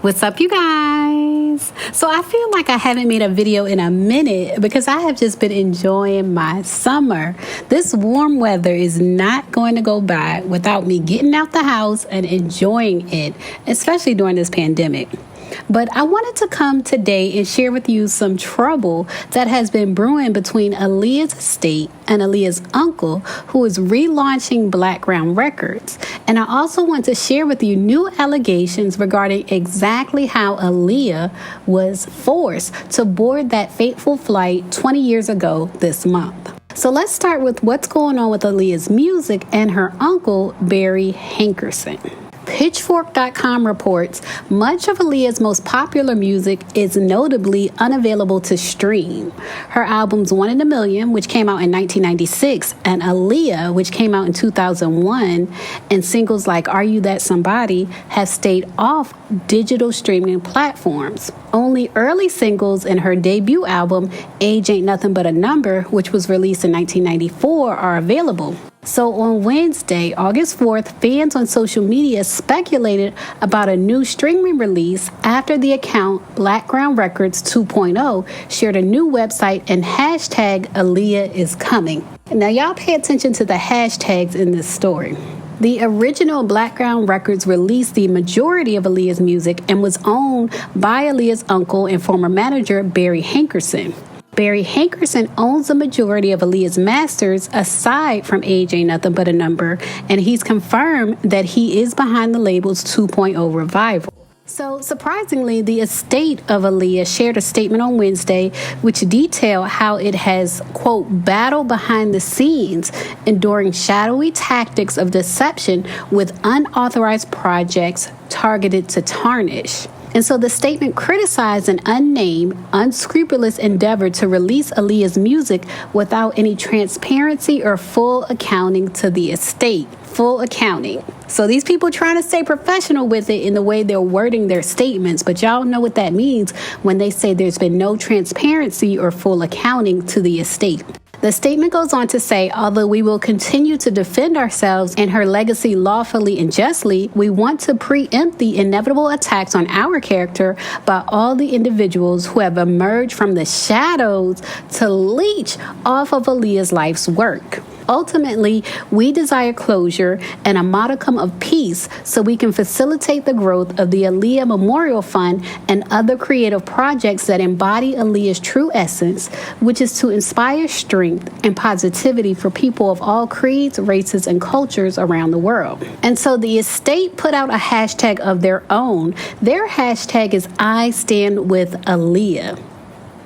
What's up, you guys? So I feel like I haven't made a video in a minute because I have just been enjoying my summer. This warm weather is not going to go by without me getting out the house and enjoying it, especially during this pandemic. But I wanted to come today and share with you some trouble that has been brewing between Aaliyah's estate and Aaliyah's uncle, who is relaunching Blackground Records. And I also want to share with you new allegations regarding exactly how Aaliyah was forced to board that fateful flight 20 years ago this month. So let's start with what's going on with Aaliyah's music and her uncle, Barry Hankerson. Pitchfork.com reports much of Aaliyah's most popular music is notably unavailable to stream. Her albums One in a Million, which came out in 1996, and Aaliyah, which came out in 2001, and singles like Are You That Somebody have stayed off digital streaming platforms. Only early singles in her debut album, Age Ain't Nothing But a Number, which was released in 1994, are available. So on Wednesday, August 4th, fans on social media speculated about a new streaming release after the account Blackground Records 2.0 shared a new website and hashtag Aaliyah is coming. Now y'all pay attention to the hashtags in this story. The original Blackground Records released the majority of Aaliyah's music and was owned by Aaliyah's uncle and former manager Barry Hankerson. Barry Hankerson owns the majority of Aaliyah's masters aside from Age Ain't Nothing But a Number, and he's confirmed that he is behind the label's 2.0 revival. So, surprisingly, the estate of Aaliyah shared a statement on Wednesday which detailed how it has, quote, battled behind the scenes, enduring shadowy tactics of deception with unauthorized projects targeted to tarnish. And so the statement criticized an unnamed, unscrupulous endeavor to release Aaliyah's music without any transparency or full accounting to the estate. Full accounting. So these people trying to stay professional with it in the way they're wording their statements, but y'all know what that means when they say there's been no transparency or full accounting to the estate. The statement goes on to say, although we will continue to defend ourselves and her legacy lawfully and justly, we want to preempt the inevitable attacks on our character by all the individuals who have emerged from the shadows to leech off of Aaliyah's life's work. Ultimately, we desire closure and a modicum of peace so we can facilitate the growth of the Aaliyah Memorial Fund and other creative projects that embody Aaliyah's true essence, which is to inspire strength and positivity for people of all creeds, races, and cultures around the world. And so the estate put out a hashtag of their own. Their hashtag is I Stand With Aaliyah.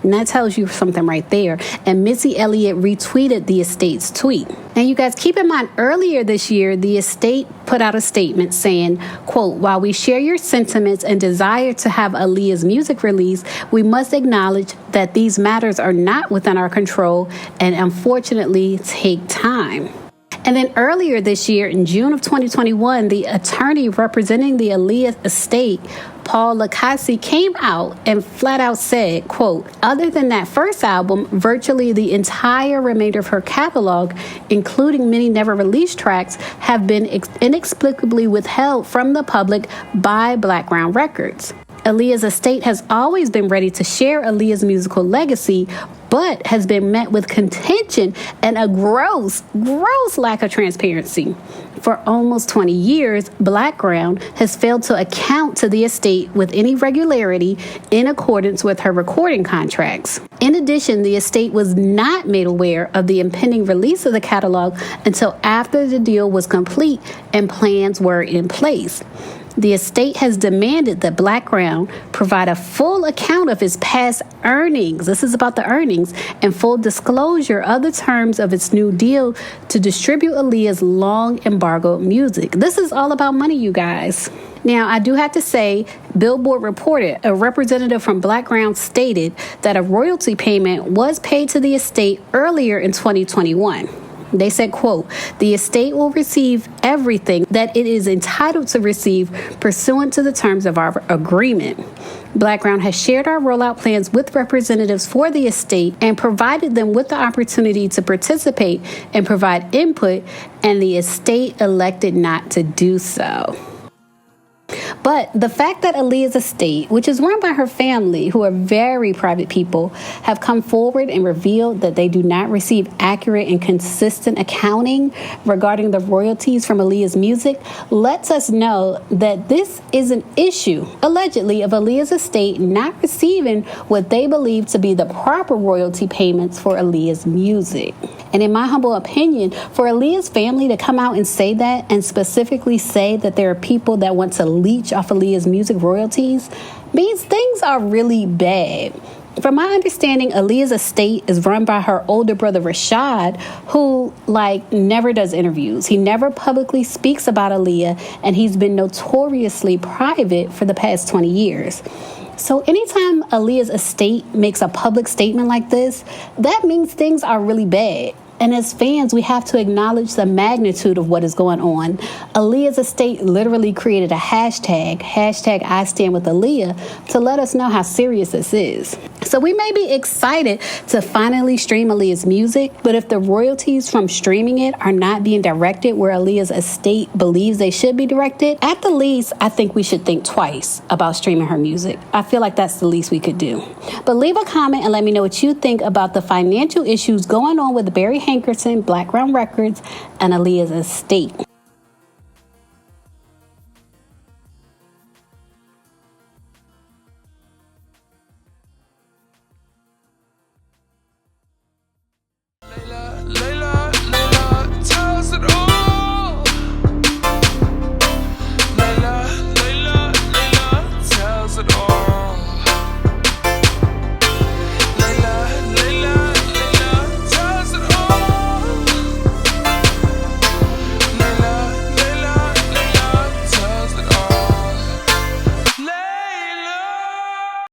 And that tells you something right there. And Missy Elliott retweeted the estate's tweet. Now, you guys, keep in mind, earlier this year, the estate put out a statement saying, quote, while we share your sentiments and desire to have Aaliyah's music released, we must acknowledge that these matters are not within our control and unfortunately take time. And then earlier this year, in June of 2021, the attorney representing the Aaliyah estate, Paul Lacassi, came out and flat out said, quote, other than that first album, virtually the entire remainder of her catalog, including many never released tracks, have been inexplicably withheld from the public by Blackground Records. Aaliyah's estate has always been ready to share Aaliyah's musical legacy, but has been met with contention and a gross lack of transparency. For almost 20 years, Blackground has failed to account to the estate with any regularity in accordance with her recording contracts. In addition, the estate was not made aware of the impending release of the catalog until after the deal was complete and plans were in place. The estate has demanded that Blackground provide a full account of its past earnings. This is about the earnings and full disclosure of the terms of its new deal to distribute Aaliyah's long embargoed music. This is all about money, you guys. Now, I do have to say, Billboard reported a representative from Blackground stated that a royalty payment was paid to the estate earlier in 2021. They said, quote, the estate will receive everything that it is entitled to receive pursuant to the terms of our agreement. Blackground has shared our rollout plans with representatives for the estate and provided them with the opportunity to participate and provide input, and the estate elected not to do so. But the fact that Aaliyah's estate, which is run by her family, who are very private people, have come forward and revealed that they do not receive accurate and consistent accounting regarding the royalties from Aaliyah's music, lets us know that this is an issue, allegedly, of Aaliyah's estate not receiving what they believe to be the proper royalty payments for Aaliyah's music. And in my humble opinion, for Aaliyah's family to come out and say that, and specifically say that there are people that want to leech off Aaliyah's music royalties, means things are really bad. From my understanding, Aaliyah's estate is run by her older brother, Rashad, who, never does interviews. He never publicly speaks about Aaliyah, and he's been notoriously private for the past 20 years. So anytime Aaliyah's estate makes a public statement like this, that means things are really bad. And as fans, we have to acknowledge the magnitude of what is going on. Aaliyah's estate literally created a hashtag I stand with Aaliyah, to let us know how serious this is. So we may be excited to finally stream Aaliyah's music, but if the royalties from streaming it are not being directed where Aaliyah's estate believes they should be directed, at the least, I think we should think twice about streaming her music. I feel like that's the least we could do. But leave a comment and let me know what you think about the financial issues going on with Barry Hankerson, Blackground Records, and Aaliyah's estate.